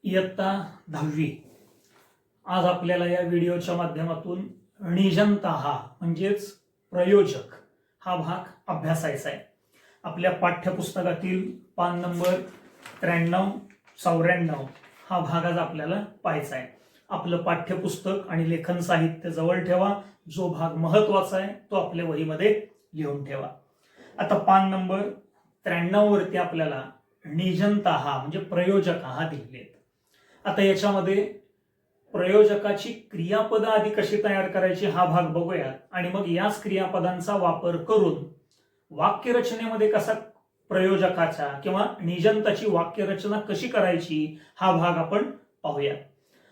इयत्ता 10वी आज आपल्याला या व्हिडिओच्या माध्यमातून निजंतः म्हणजेच प्रयोजक हा भाग अभ्यासायचा आहे। आपल्या पाठ्यपुस्तकातील पान नंबर 93-94 हा भाग आज आपल्याला पाहायचा आहे। आपलं पाठ्यपुस्तक आणि लेखन साहित्य जवळ ठेवा, जो भाग महत्त्वाचा आहे तो आपल्या वहीमध्ये लिहून ठेवा। आता पान नंबर 93 वरती आपल्याला निजंतः म्हणजे प्रयोजक हा दिलेले। आता याच्यामध्ये प्रयोजकाची क्रियापद आधी कशी तयार करायची हा भाग बघूया आणि मग याच क्रियापदांचा वापर करून वाक्यरचनेमध्ये कसा प्रयोजकाचा किंवा निजंताची वाक्यरचना कशी करायची हा भाग आपण पाहूया।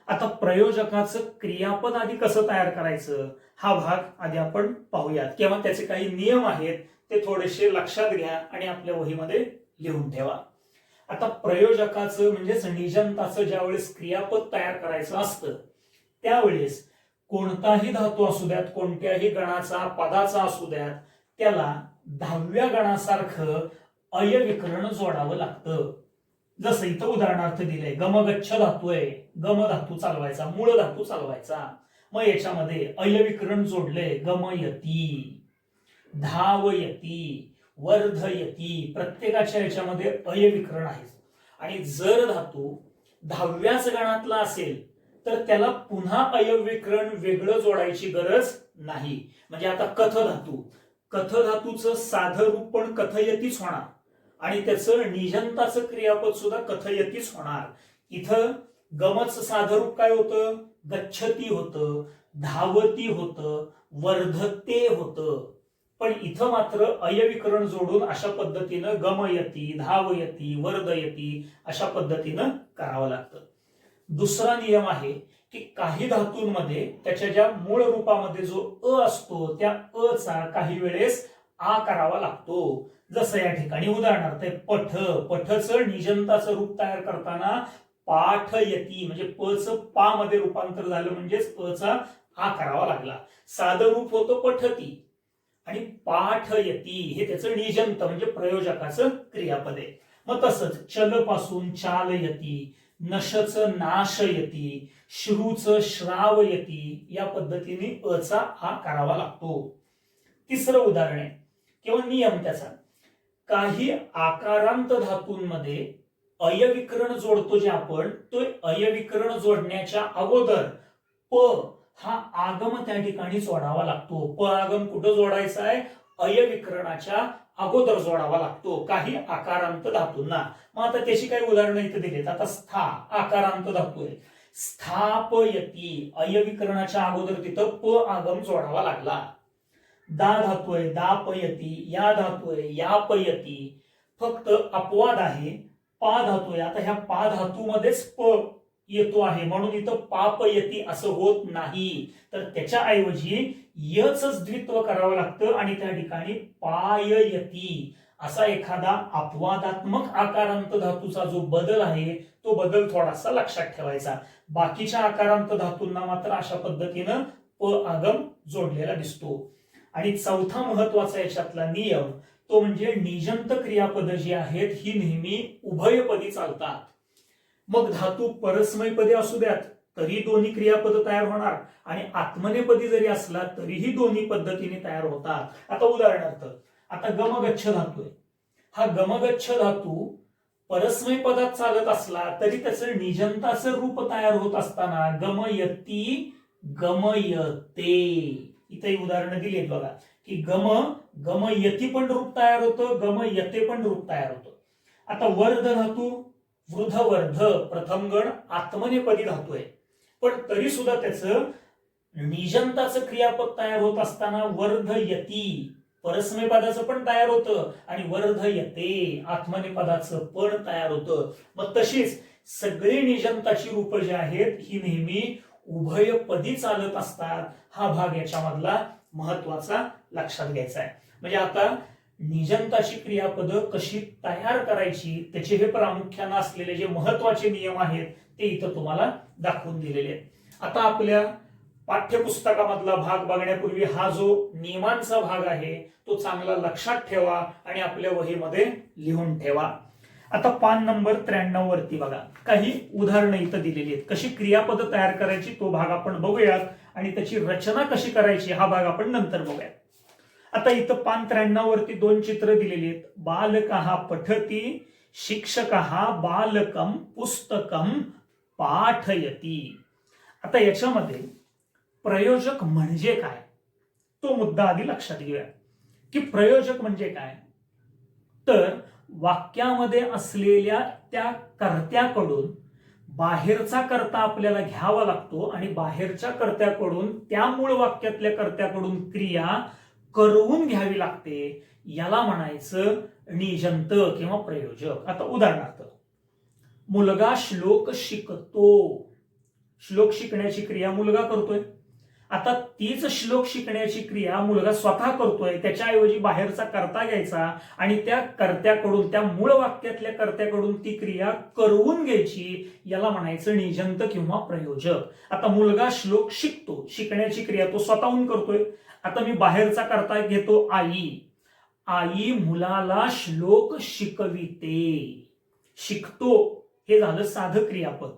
आता प्रयोजकाचं क्रियापद आधी कसं तयार करायचं हा भाग आधी आपण पाहूयात किंवा त्याचे काही नियम आहेत ते थोडेसे लक्षात घ्या आणि आपल्या वहीमध्ये लिहून ठेवा। आता प्रयोजकाचं म्हणजेच निजंताचं ज्यावेळेस क्रियापद तयार करायचं असतं त्यावेळेस कोणताही धातू असू द्यात, कोणत्याही गणाचा पदाचा असू द्यात, त्याला 10व्या गणासारखं अयविकरण जोडावं लागतं। जसं इथं उदाहरणार्थ दिलंय, गमगच्छ धातू आहे, गम धातू चालवायचा, मूळ धातू चालवायचा, मग याच्यामध्ये अयविकरण जोडलंय, गमयती, धावयती, वर्धयती, प्रत्येकाच्या याच्यामध्ये अयविकरण आहे। आणि जर धातू 10व्याच गणातला असेल तर त्याला पुन्हा अयविकरण वेगळं जोडायची गरज नाही। म्हणजे आता कथ धातूचं साधं रूप पण कथयतीच होणार आणि त्याचं निजंताचं क्रियापद सुद्धा कथयतीच होणार। इथं गमचं साधं रूप काय होतं? गच्छती होतं, धावती होतं, वर्धते होतं। पण इथं मात्र अयविकरण जोडून अशा पद्धतीनं गमयती, धावयती, वर्धयती अशा पद्धतीनं करावं लागतं। दुसरा नियम आहे की काही धातूंमध्ये त्याच्या ज्या मूळ रूपामध्ये जो अ असतो त्या अ चा काही वेळेस आ करावा लागतो। जसं या ठिकाणी उदाहरणार्थ पठचं निजंताचं रूप तयार करताना पाठयती म्हणजे प च पा मध्ये रूपांतर झालं म्हणजेच प चा आ करावा लागला। साधं रूप होतं पठती आणि पाठयती हे त्याचं निजंत म्हणजे प्रयोजकाचं क्रियापद आहे। मग तसंच चल पासून चालयती, नशच नाशयती, श्रूच श्रावयती या पद्धतीने अ चा आ करावा लागतो। तिसरं उदाहरण आहे किंवा नियम त्याचा, काही आकारांत धातूंमध्ये अयविकरण जोडतो जे आपण, तो अयविकरण जोडण्याच्या अगोदर प हा आगम त्या ठिकाणी जोडावा लागतो। प आगम कुठं जोडायचा आहे? अयविकरणाच्या अगोदर जोडावा लागतो काही आकारांत धातूंना। मग आता त्याची काही उदाहरणं इथे दिलीत। आता स्था आकारांत धातू आहे, स्थापयती अयविकरणाच्या अगोदर तिथं प आगम जोडावा लागला। दा धातू आहे, दापयती, या धातू आहे, यापयती, फक्त अपवाद आहे पा धातू आहे। आता ह्या पा धातूमध्येच प येतो आहे म्हणून इथं पापयती असं होत नाही, तर त्याच्या ऐवजी यच द्वित्व करावं लागतं आणि त्या ठिकाणी पाययती असा एखादा अपवादात्मक आकारांत धातूचा जो बदल आहे तो बदल थोडासा लक्षात ठेवायचा। बाकीच्या आकारांत धातूंना मात्र अशा पद्धतीनं प आगम जोडलेला दिसतो। आणि चौथा महत्वाचा याच्यातला नियम तो म्हणजे निजंत क्रियापद जी आहेत ही नेहमी उभयपदी चालतात। मग धातू परस्मैपदी असू द्यात तरी दोन्ही क्रियापद तयार होणार आणि आत्मनेपदी जरी असला तरीही दोन्ही पद्धतीने तयार होतात। आता उदाहरणार्थ आता गमगच्छ धातू आहे, हा गमगच्छ धातू परस्मैपदात चालत असला तरी त्याचं निजंताचं रूप तयार होत असताना गमयती, गमयते, इथे उदाहरणं दिली बघा की गमयती पण रूप तयार होतं, गमयते पण रूप तयार होतं। आता वर्ध धातू वृद्धवर्ध प्रथम गण आत्मनेपदी धातू आहे, पण तरी सुद्धा त्याचं निजंताचं क्रियापद तयार होत असताना वर्धयती परस्मैपदाचं पण तयार होतं आणि वर्धयते आत्मनेपदाचं पण तयार होतं। मग तशीच सगळी निजंताची रूप जी आहेत ही नेहमी उभयपदी चालत असतात। हा भाग याच्यामधला महत्वाचा लक्षात घ्यायचा आहे। म्हणजे आता निजंताची क्रियापद कशी तयार करायची त्याचे हे प्रामुख्याने असलेले जे महत्वाचे नियम आहेत ते इथं तुम्हाला दाखवून दिलेले आहेत। आता आपल्या पाठ्यपुस्तकामधला भाग बघण्यापूर्वी हा जो नियमांचा भाग आहे तो चांगला लक्षात ठेवा आणि आपल्या वहीमध्ये लिहून ठेवा। आता पान नंबर 93 वरती बघा काही उदाहरणं इथं दिलेली आहेत. कशी क्रियापद तयार करायची तो भाग आपण बघूयात आणि त्याची रचना कशी करायची हा भाग आपण नंतर बघूयात. आता इथं पान 93 वरती 2 चित्र दिलेली आहेत. बालकः पठती, शिक्षकः बालकं पुस्तकं पाठयती. आता याच्यामध्ये प्रयोजक म्हणजे काय तो मुद्दा आधी लक्षात घेऊया की प्रयोजक म्हणजे काय. तर वाक्यामध्ये असलेल्या त्या कर्त्याकडून बाहेरचा कर्ता आपल्याला घ्यावा लागतो आणि बाहेरच्या कर्त्याकडून त्या मूळ वाक्यातल्या कर्त्याकडून क्रिया करवून घ्यावी लागते. याला म्हणायचं निजंत किंवा प्रयोजक. आता उदाहरणार्थ मुलगा श्लोक शिकतो. श्लोक शिकण्याची क्रिया मुलगा करतोय. आता तीच श्लोक शिकण्याची क्रिया मुलगा स्वतः करतोय. त्याच्याऐवजी बाहेरचा कर्ता घ्यायचा आणि त्या कर्त्याकडून त्या मूळ वाक्यातल्या कर्त्याकडून ती क्रिया करवून घ्यायची. याला म्हणायचं निजंत किंवा प्रयोजक. आता मुलगा श्लोक शिकतो. शिकण्याची क्रिया तो स्वतःहून करतोय. आता मी बाहेरचा कर्ता घेतो आई. आई मुलाला श्लोक शिकविते. शिकतो हे झालं साधं क्रियापद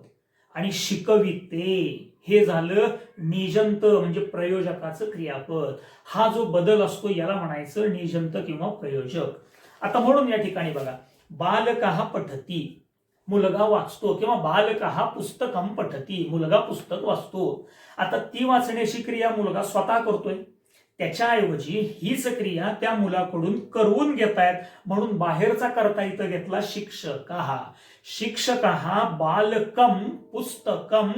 आणि शिकविते हे झालं निजंत म्हणजे प्रयोजकाचं क्रियापद. हा जो बदल असतो याला म्हणायचं निजंत किंवा प्रयोजक. आता म्हणून या ठिकाणी बघा बालकः पठती मुलगा वाचतो किंवा बालकः पुस्तकं पठती मुलगा पुस्तक वाचतो. आता ती वाचण्याची क्रिया मुलगा स्वतः करतोय. त्याच्याऐवजी हीच क्रिया त्या मुलाकडून करवून घेतायत म्हणून बाहेरचा कर्ता इथं घेतला शिक्षकः. शिक्षकः बालकं पुस्तकं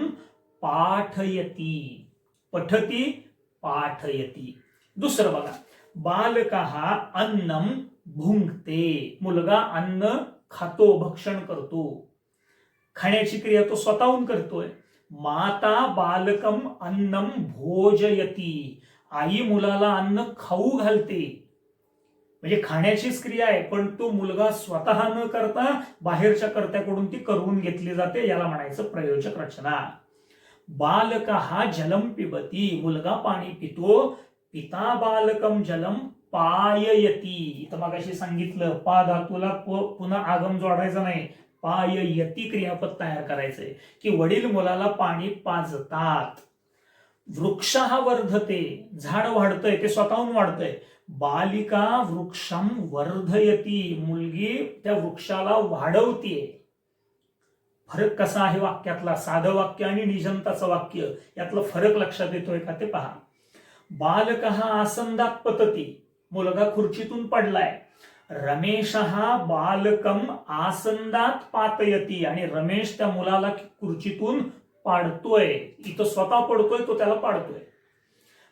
पाठयती. पठती पाठयती. दुसरं बघा बालकः अन्नं भुंक्ते. मुलगा अन्न खातो भक्षण करतो. खाण्याची क्रिया तो स्वतःहून करतोय. माता बालकं अन्नं भोजयती. आई मुलाला अन्न खाऊ घालते. म्हणजे खाण्याचीच क्रिया आहे पण तो मुलगा स्वतः न करता बाहेरच्या कर्त्याकडून ती करवून घेतली जाते. याला म्हणायचं प्रयोजक रचना. बालकः जलम पिबती. मुलगा पाणी पितो. पिता बालकं जलम पाययती. इथं मगाशी सांगितलं पा धातूला पुन्हा आगम जोडायचा नाही. पाययती क्रियापद तयार करायचंय की वडील मुलाला पाणी पाजतात. वृक्षः वर्धते. झाड वाढतंय ते स्वतःहून वाढतंय. बालिका वृक्षं वर्धयती. मुलगी त्या वृक्षाला वाढवतीये. फरक कसा आहे वाक्यातला साधं वाक्य आणि निजंताचं वाक्य यातला फरक लक्षात येतोय का ते पहा. बालकः आसंदात पतती. मुलगा खुर्चीतून पडलाय. रमेशः बालकं आसंदात पातयती. आणि रमेश त्या मुलाला खुर्चीतून पाडतोय. इथं स्वतः पडतोय तो त्याला पाडतोय.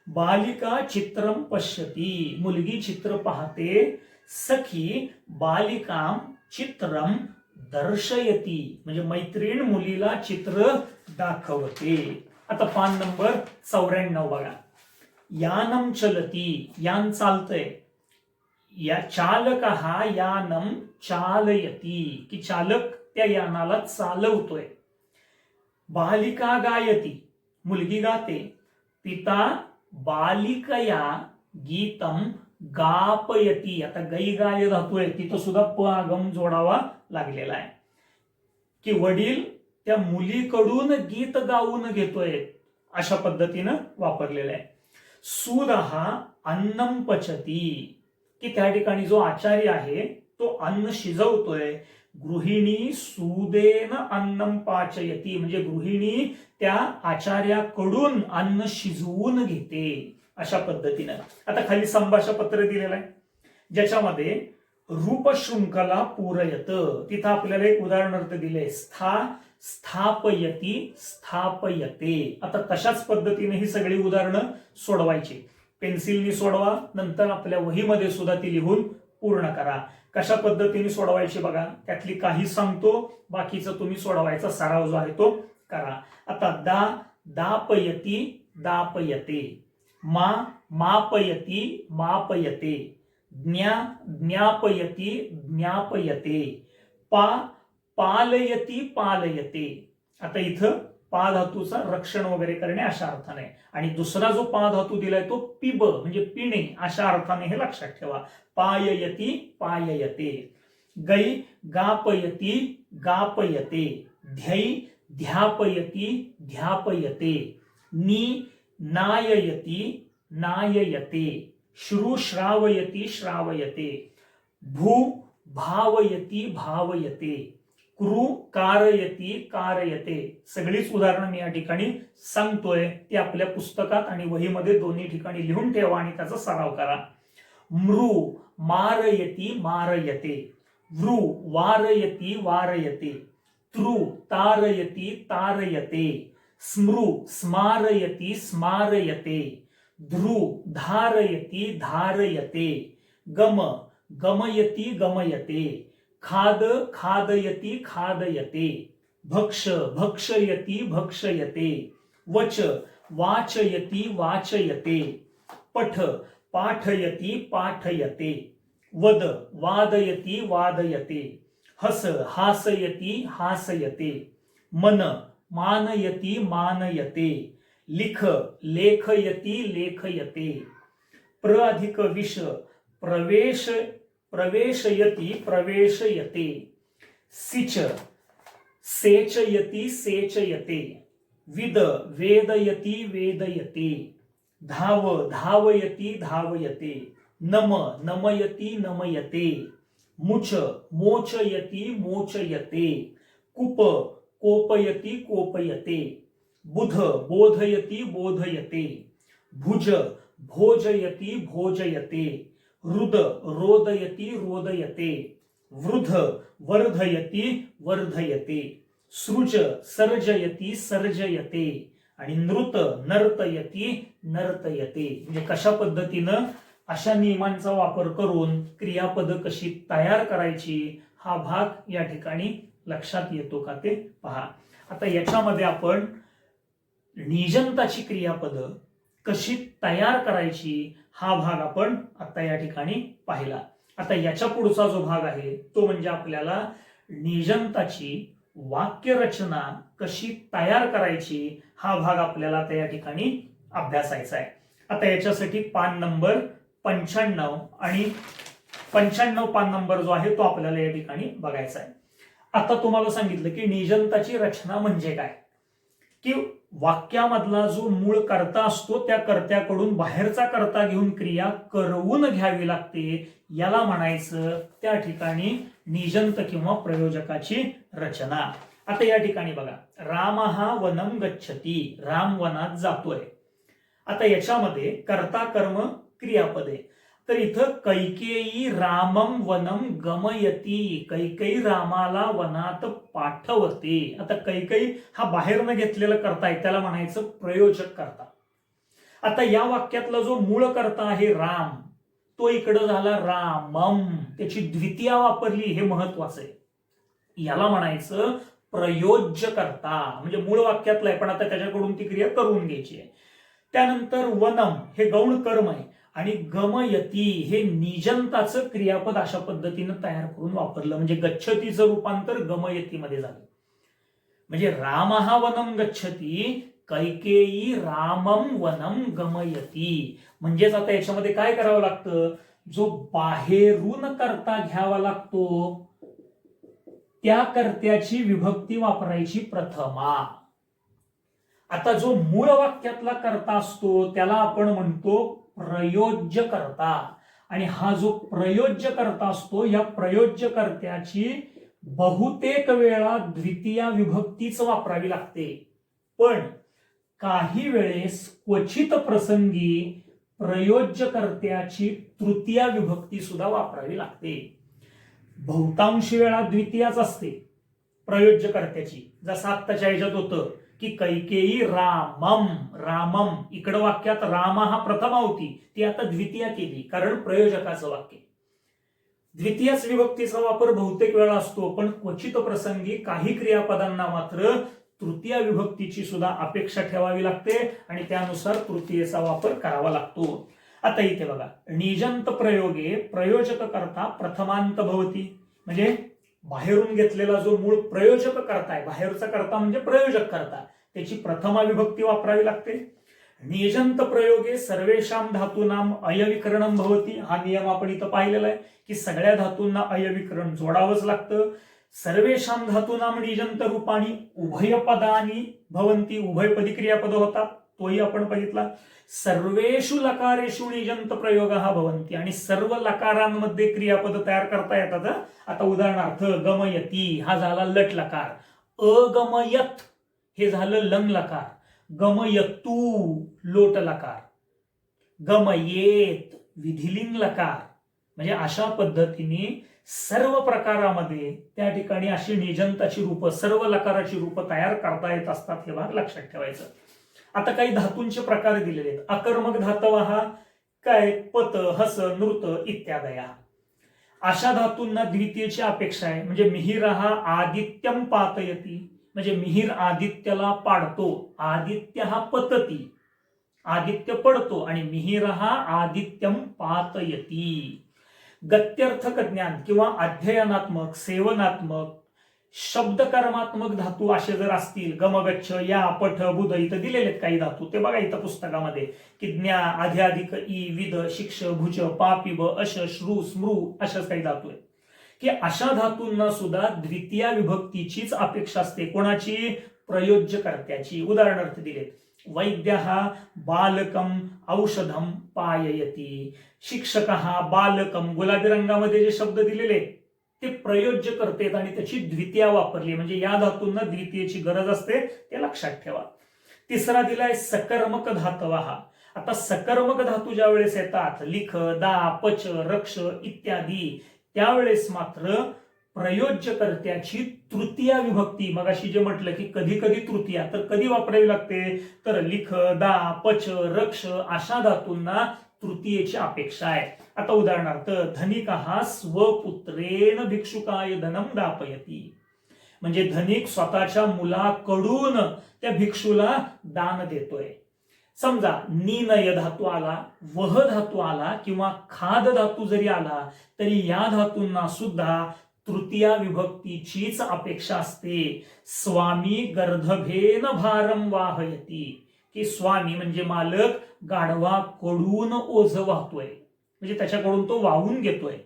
बालिका चित्रं पश्यती. मुलगी चित्र पाहते. सखी बालिकां चित्रं दर्शयती. म्हणजे मैत्रीण मुलीला चित्र दाखवते. आता पान नंबर 94 बघा. यानं चलती. यान चालतंय. या चालकः यानं चालयती की चालक त्या यानाला चालवतोय. बालिका गायती. मुलगी गाते. पिता बालिकया गीतं गापयती. आता गई गाय धातू आहे तिथं सुद्धा प आगम जोडावा लागलेला आहे की वडील त्या मुलीकडून गीत गाऊन घेतोय अशा पद्धतीनं वापरलेलं आहे. सूदः अन्नं पचती की त्या ठिकाणी जो आचार्य आहे तो अन्न शिजवतोय. गृहिणी सूदेन अन्नं पाचयती. म्हणजे गृहिणी त्या आचार्याकडून अन्न शिजवून घेते अशा पद्धतीनं. आता खाली संभाषा पत्र दिलेलं आहे ज्याच्यामध्ये रूपशृंखला पूरयत. तिथं आपल्याला एक उदाहरणार्थ दिले स्थापयती स्थापयते. आता तशाच पद्धतीने ही सगळी उदाहरणं सोडवायची. पेन्सिलनी सोडवा नंतर आपल्या वहीमध्ये सुद्धा ती लिहून पूर्ण करा. कशा पद्धतीने सोडवायची बघा त्यातली काही सांगतो बाकीचं तुम्ही सोडवायचा सराव जो आहे तो करा. आता दापयती दापयते. मापयती मापयते. ज्ञापयती ज्ञापयते. पालयती पालयते. आता इथं पा धातूचा रक्षण वगैरे करणे अशा अर्थाने आणि दुसरा जो पा धातू दिलाय तो पिब म्हणजे पिणे अशा अर्थाने हे लक्षात ठेवा. पाययती पाययते. गै गापयति गापयते, ध्यै ध्यापयति ध्यापयते, नी नाययति नाययते, श्रु श्रावयति श्रावयते, भू भावयति भावयते, कृ कारयति कारयते. सगळीच उदाहरणं मी या ठिकाणी सांगतोय ती आपल्या पुस्तकात आणि वहीमध्ये दोन्ही ठिकाणी लिहून ठेवा आणि त्याचा सराव करा. मृ मारयति मारयते, वृ वारयति वारयते, तृ तारयति तारयते, स्मृ स्मारयति स्मारयते, ध्रु धारयति धारयते, गम गमयति गमयते, खाद खादयति खादयते, भक्ष भक्षयति भक्षयते, वच वाचयति वाचयते, पठ पाठयति पाठयते, वद वादयति वादयते, हस हासयति हासयते, मन मानयति मानयते, लिख लेखयति लेखयते, प्र अधिक विष प्रवेश प्रवेशयति प्रवेशयते, सिच सेचयति सेचयते, विद वेदयति वेदयते, धाव धावयति धावयते, नम नमयति नमयते, मुच मोचयति मोचयते, कुप कोपयति कोपयते, बुध बोधयति बोधयते, भुज भोजयति भोजयते, रुद रोदयति रोदयते, वृध वर्धयति वर्धयते, सृज सर्जयति सर्जयते आणि नृत नर्तयति नर्तयते. म्हणजे कशा पद्धतीनं अशा नियमांचा वापर करून क्रियापद कशी तयार करायची हा भाग या ठिकाणी लक्षात येतो का ते पहा. आता याच्यामध्ये आपण निजंताची क्रियापद कशी तयार करायची हा भाग आपण आता या ठिकाणी पाहिला. आता याच्या पुढचा जो भाग आहे तो म्हणजे आपल्याला निजंताची वाक्यरचना कशी तयार करायची हा भाग आपल्याला आता या ठिकाणी अभ्यासायचा आहे. आता याच्यासाठी पान नंबर 95 आणि 95 पान नंबर जो आहे तो आपल्याला या ठिकाणी बघायचा आहे. आता तुम्हाला सांगितलं की निजंताची रचना म्हणजे काय, की वाक्यामधला जो मूळ कर्ता असतो त्या कर्त्याकडून बाहेरचा कर्ता घेऊन क्रिया करवून घ्यावी लागते, याला म्हणायचं त्या ठिकाणी निजंत किंवा प्रयोजकाची रचना. आता या ठिकाणी बघा, रामः वनं गच्छति, राम वनात जातोय. आता याच्यामध्ये कर्ता कर्म क्रियापद आहे. तर इथं कैकेयी रामम वनम गमयती, कैकेयी रामाला वनात पाठवते. आता कैकेयी हा बाहेरनं घेतलेला कर्ता आहे त्याला म्हणायचं प्रयोजक कर्ता. आता या वाक्यातला जो मूळ कर्ता आहे राम, तो इकडं झाला रामम, त्याची द्वितीया वापरली हे महत्वाचं आहे. याला म्हणायचं प्रयोज्य कर्ता, म्हणजे मूळ वाक्यातलं आहे पण आता त्याच्याकडून ती क्रिया करून घ्यायची आहे. त्यानंतर वनम हे गौण कर्म आहे आणि गमयती हे निजंताचं क्रियापद अशा पद्धतीनं तयार करून वापरलं, म्हणजे गच्छतीचं रूपांतर गमयती मध्ये झालं. म्हणजे रामः वनं गच्छति, कैकेयी रामम वनं गमयती. म्हणजेच आता याच्यामध्ये काय करावं लागतं, जो बाहेरून कर्ता घ्यावा लागतो त्या कर्त्याची विभक्ती वापरायची प्रथमा. आता जो मूळ वाक्यातला कर्ता असतो त्याला आपण म्हणतो प्रयोज्य कर्ता, आणि हा जो प्रयोज्य कर्ता असतो या प्रयोज्य कर्त्याची बहुतेक वेळा द्वितीया विभक्तीच वापरावी लागते, पण काही वेळेस क्वचित प्रसंगी प्रयोज्य कर्त्याची तृतीया विभक्ती सुद्धा वापरावी लागते. बहुतांशी वेळा द्वितीयाच असते प्रयोज्य कर्त्याची, जसं आत्ताच्या ह्याच्यात होतं की कैकेयी रामम रामम, इकडं वाक्यात राम हा प्रथमा होती ती आता द्वितीया केली कारण प्रयोजकाचं वाक्य. द्वितीयाच विभक्तीचा वापर बहुतेक वेळा असतो, पण क्वचित प्रसंगी काही क्रियापदांना मात्र तृतीय विभक्तीची सुद्धा अपेक्षा ठेवावी लागते आणि त्यानुसार तृतीयेचा वापर करावा लागतो. आता इथे बघा, निजंत प्रयोगे प्रयोजक कर्ता प्रथमांत भवती, म्हणजे बाहेरून घेतलेला जो मूळ प्रयोजक कर्ता आहे, बाहेरचा कर्ता म्हणजे प्रयोजक कर्ता, त्याची प्रथमा विभक्ती वापरावी लागते. निजंत प्रयोगे सर्वेषां धातूनाम अयविकरणम भवती. हा नियम आपण इथं पाहिलेला आहे की सगळ्या धातूंना अयविकरण जोडावंच लागतं. सर्वेषां धातूनाम निजंत रूपाणी उभयपदानी भवंती. उभयपदी क्रियापद होतात, तोही आपण बघितला. सर्वेषु लकारेषु निजंत प्रयोग हा भवंती. आणि सर्व लकारांमध्ये क्रियापद तयार करता येतात. आता उदाहरणार्थ गमयती हा झाला लट लकार, अगमयत हे झालं लंग लकार, गमयतू लोट लकार, गमयेत विधिलिंग लकार. म्हणजे अशा पद्धतीने सर्व प्रकारामध्ये त्या ठिकाणी अशी निजंताची रूप, सर्व लकाराची रूप तयार करता येत असतात. हे भाग लक्षात ठेवायचं. आता काही धातूंचे प्रकार दिलेले आहेत. अकर्मक धातव काय पत हस नृत इत्यादया. अशा धातूंना द्वितीयची अपेक्षा आहे. म्हणजे मिहिर हा आदित्यम पातयती, म्हणजे मिहिर आदित्यला पाडतो, आदित्य हा पतती, आदित्य पडतो, आणि मिहिर हा आदित्यम पातयती. गत्यर्थक ज्ञान किंवा अध्ययनात्मक, सेवनात्मक, शब्दकर्मात्मक धातू असे जर असतील, गमगच्छ, या, पठ, बुध इथं दिलेले आहेत काही धातू, ते बघा इथं पुस्तकामध्ये की ज्ञा, आध्याधिक, ई, विद, शिक्ष, भुज, पापिब, अश, श्रू, स्मृ अशाच काही धातू आहेत की अशा धातूंना सुद्धा द्वितीय विभक्तीचीच अपेक्षा असते. कोणाची? प्रयोज्यकर्त्याची. उदाहरणार्थ दिलेत. वैद्य बालकम औषधम पाययती. शिक्षक बालकम, गुलाबी रंगामध्ये जे शब्द दिलेले ते प्रयोज्य करतेत आणि त्याची द्वितीय वापरली, म्हणजे या धातूंना द्वितीयची गरज असते, ते लक्षात ठेवा. तिसरा दिलाय सकर्मक धातव. आता सकर्मक धातू ज्या वेळेस येतात, लिख, दा, पच, रक्ष इत्यादी, त्यावेळेस मात्र प्रयोज्यकर्त्याची तृतीय विभक्ती, मगाशी जे म्हटलं की कधी कधी तृतीया, तर कधी वापरावी लागते? तर लिख, दा, पच, रक्ष अशा धातूंना तृतीयेची अपेक्षा आहे. आता उदाहरणार्थ धनिक स्वपुत्रेन भिक्षुकाय धनम दापयती. म्हणजे धनिक स्वतःच्या मुलाकडून त्या भिक्षूला दान देतोय. समजा नीनय धातू आला, वह धातू आला किंवा खाद धातू जरी आला तरी या धातूंना सुद्धा तृतीय विभक्तीचीच अपेक्षा असते. स्वामी गर्धभेन भारम वाहयती, की स्वामी म्हणजे मालक गाढवाकडून ओझ वाहतोय, म्हणजे त्याच्याकडून तो वाहून घेतोय.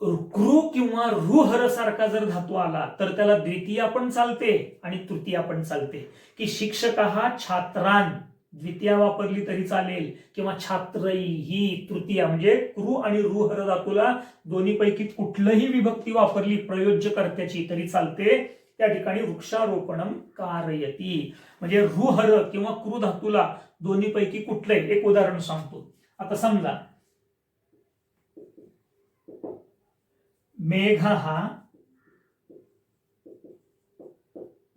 कृ किंवा रुहर सारखा जर धातू आला तर त्याला द्वितीय पण चालते आणि तृतीय पण चालते. की शिक्षक छात्रान द्वितीय वापरली तरी चालेल, किंवा छात्रई ही तृतीय, म्हणजे कृ आणि रुहर धातूला दोन्हीपैकी कुठलंही विभक्ती वापरली प्रयोज्यकर्त्याची तरी चालते. त्या ठिकाणी वृक्षारोपणम कारयती, म्हणजे रुहर किंवा कृ धातूला दोन्हीपैकी कुठलंही. एक उदाहरण सांगतो. आता समजा मेघ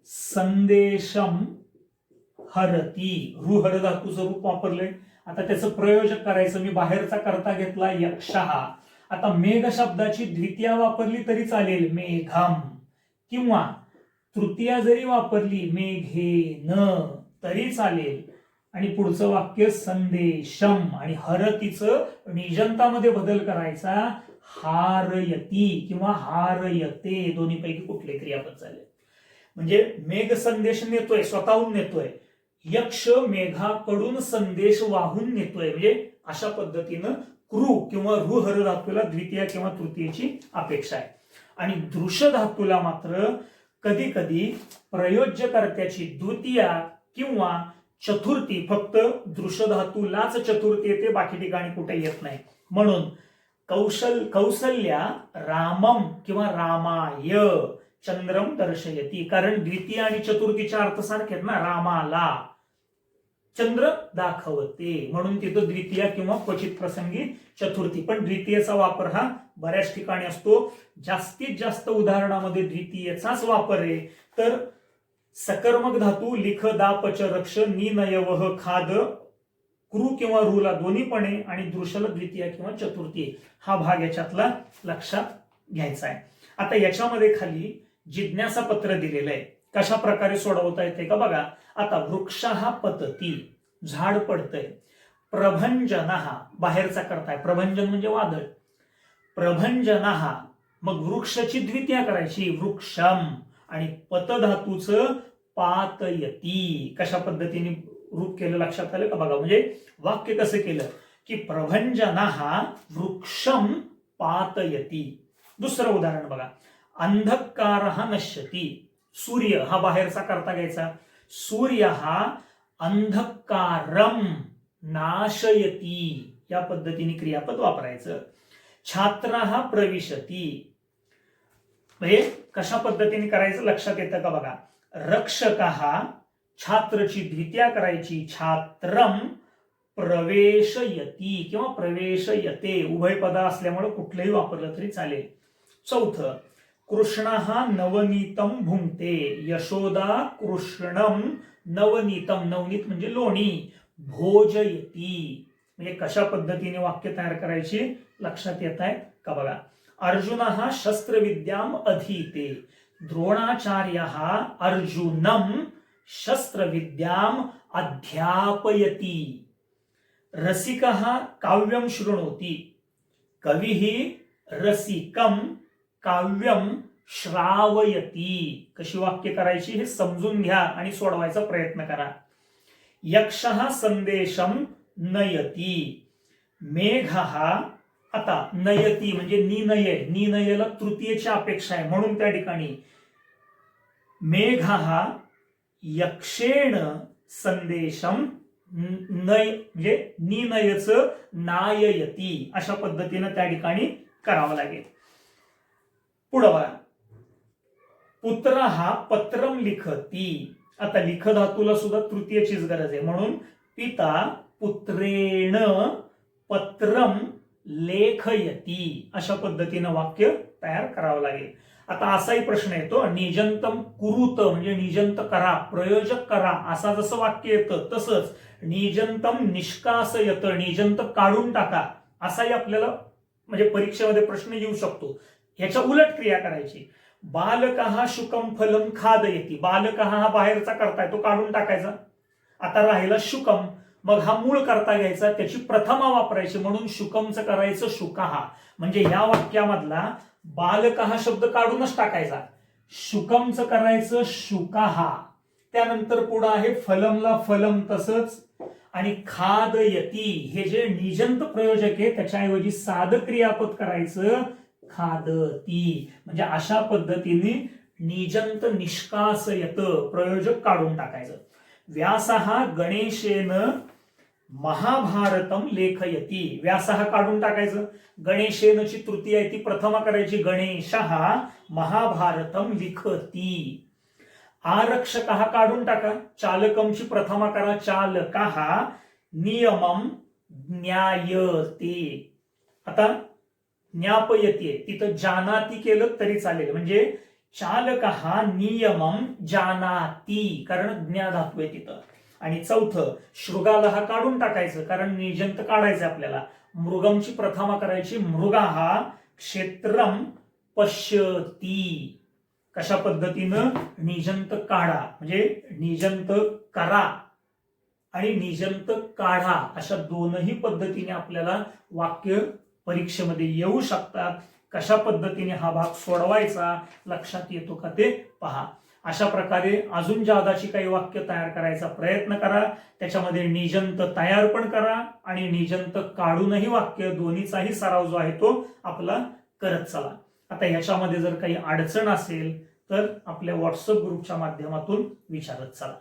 संदेशम हरती, रुहर धातूचं रूप वापरलंय. आता त्याचं प्रयोजक करायचं. मी बाहेरचा करता घेतला यक्षः. आता मेघ शब्दाची द्वितीय वापरली तरी चालेल, मेघम, किंवा तृतीय जरी वापरली मेघेन तरी चालेल. आणि पुढचं वाक्य संदेशम, आणि हरतीचं निजंतामध्ये बदल करायचा, हारयती किंवा हारयते, दोन्हीपैकी कुठले क्रियापद झाले. म्हणजे मेघ संदेश नेतोय, स्वतःहून नेतोय, यक्ष मेघाकडून संदेश वाहून नेतोय. म्हणजे अशा पद्धतीनं कृ किंवा रुहर धातूला द्वितीय किंवा तृतीयची अपेक्षा आहे. आणि दृश्य धातूला मात्र कधी कधी प्रयोज्यकर्त्याची द्वितीय किंवा चतुर्थी, फक्त दृश्य धातूलाच चतुर्थी येते, बाकी ठिकाणी कुठे येत नाही. म्हणून कौसल्या रामम किंवा रामाय चंद्रम दर्शयती, कारण द्वितीय आणि चतुर्थीचे अर्थ सारखे आहेत ना. रामाला चंद्र दाखवते, म्हणून तिथं द्वितीय किंवा क्वचित प्रसंगी चतुर्थी. पण द्वितीयचा वापर हा बऱ्याच ठिकाणी असतो. जास्तीत जास्त उदाहरणामध्ये द्वितीयचाच वापर आहे. तर सकर्मक धातू लिख, दा, पच, रक्ष, नी, नय, वह, खाद, कृ किंवा रुला दोन्हीपणे, आणि दृश्यला द्वितीय किंवा चतुर्थी, हा भाग याच्यातला लक्षात घ्यायचा आहे. आता याच्यामध्ये खाली जिज्ञासा पत्र दिलेलं आहे, कशा प्रकारे सोडवता येते का बघा. आता वृक्ष पतती, झाड पडतंय. प्रभंजन बाहेरचा करताय, प्रभंजन म्हणजे वादळ. प्रभंजन मग वृक्षाची द्वितीय करायची वृक्षम, आणि पत धातूचं पातयती, कशा पद्धतीने रूप केलं, लक्षात आलं का बघा. म्हणजे वाक्य कसं केलं की प्रभंजनः वृक्षम पातयति. दुसरं उदाहरण बघा, अंधकारः नश्यति. सूर्य हा बाहेरचा करता घ्यायचा, सूर्य हा अंधकारम नाशयति, या पद्धतीने क्रियापद वापरायचं. छात्रः प्रविशति, म्हणजे कशा पद्धतीने करायचं लक्षात येतं का बघा. रक्षकः, छात्रची द्वितीया करायची, छात्रम प्रवेशयति किंवा प्रवेशयते, उभय पद असल्यामुळे कुठलंही वापरलं तरी चालेल. चौथं, कृष्णः नवनीतम भुंक्ते. यशोदा कृष्णम नवनीतम, नवनीत म्हणजे लोणी, भोजयति. म्हणजे कशा पद्धतीने वाक्य तयार करायची लक्षात येत आहे का बघा. अर्जुनः शस्त्रविद्याम अधीते. द्रोणाचार्यः अर्जुनम शस्त्रविद्याम अध्यापयति. रसिकः काव्यम शृणोति. कविः रसिकम काव्यम श्रावयति. कशी वाक्य करायची हे समजून घ्या आणि सोडवायचा प्रयत्न करा. यक्षः संदेशम नयति. मेघः, आता नयति म्हणजे निनय, निनयला तृतीयची अपेक्षा आहे म्हणून त्या ठिकाणी मेघः यक्षेण संदेशम नय म्हणजे निनयचं नाययति, अशा पद्धतीनं त्या ठिकाणी करावं लागेल. पुढं बघा, पुत्रः पत्रम लिखति. आता लिख धातूला सुद्धा तृतीयचीच गरज आहे म्हणून पिता पुत्रेण पत्रम लेखयति, अशा पद्धतीनं वाक्य तयार करावं लागेल. आता असाही प्रश्न येतो, निजंतम कुरुत म्हणजे निजंत करा, प्रयोजक करा, असा जसं वाक्य येतं तसंच निजंतम निष्कासयत, निजंत काढून टाका, असाही आपल्याला म्हणजे परीक्षेमध्ये प्रश्न येऊ शकतो. ह्याच्या उलट क्रिया करायची. बालकः शुकम फलम खादयति. बालकः हा बाहेरचा करताय, तो काढून टाकायचा. आता राहिला शुकम, मग हा मूळ करता घ्यायचा, त्याची प्रथमा वापरायची म्हणून शुकमचं करायचं शुकाहा. म्हणजे या वाक्यामधला बालकः शब्द काढूनच टाकायचा, शुकमचं करायचं शुकाहा. त्यानंतर पुढे आहे फलमला फलम तसंच, आणि खादयति हे जे निजंत प्रयोजक आहे त्याच्याऐवजी साध क्रियापद करायचं खादती. म्हणजे अशा पद्धतीने निजंत निष्कासयत प्रयोजक काढून टाकायचं. व्यासः गणेशेन महाभारतम लेखयति. व्यासः काढून टाकायचं, गणेशेनची तृतीय आहे ती प्रथमा करायची, गणेशः महाभारतम लिखति. आरक्षकः काढून टाका, चालकमची प्रथमा करा, चालकः नियमम ज्ञायते. आता ज्ञापयते तिथं जानाति केलं तरी चालेल, म्हणजे चालकः नियमम जानाति, कारण ज्ञा धातू आहे तिथं. आणि चौथं, शृगालः काढून टाकायचं कारण निजंत काढायचं आपल्याला, मृगमची प्रथमा करायची, मृगाः क्षेत्रम पश्यति. कशा पद्धतीनं निजंत काढा म्हणजे निजंत करा आणि निजंत काढा, अशा दोनही पद्धतीने आपल्याला वाक्य परीक्षेमध्ये येऊ शकतात. कशा पद्धतीने हा भाग सोडवायचा लक्षात येतो का ते पहा. अशा प्रकारे अजून जादाची काही वाक्य तयार करायचा प्रयत्न करा, त्याच्यामध्ये निजंत तयार पण करा आणि निजंत काढूनही वाक्य, दोन्हीचाही सराव जो आहे तो आपला करत चला. आता याच्यामध्ये जर काही अडचण असेल तर आपल्या व्हॉट्सअप ग्रुपच्या माध्यमातून विचारत चला.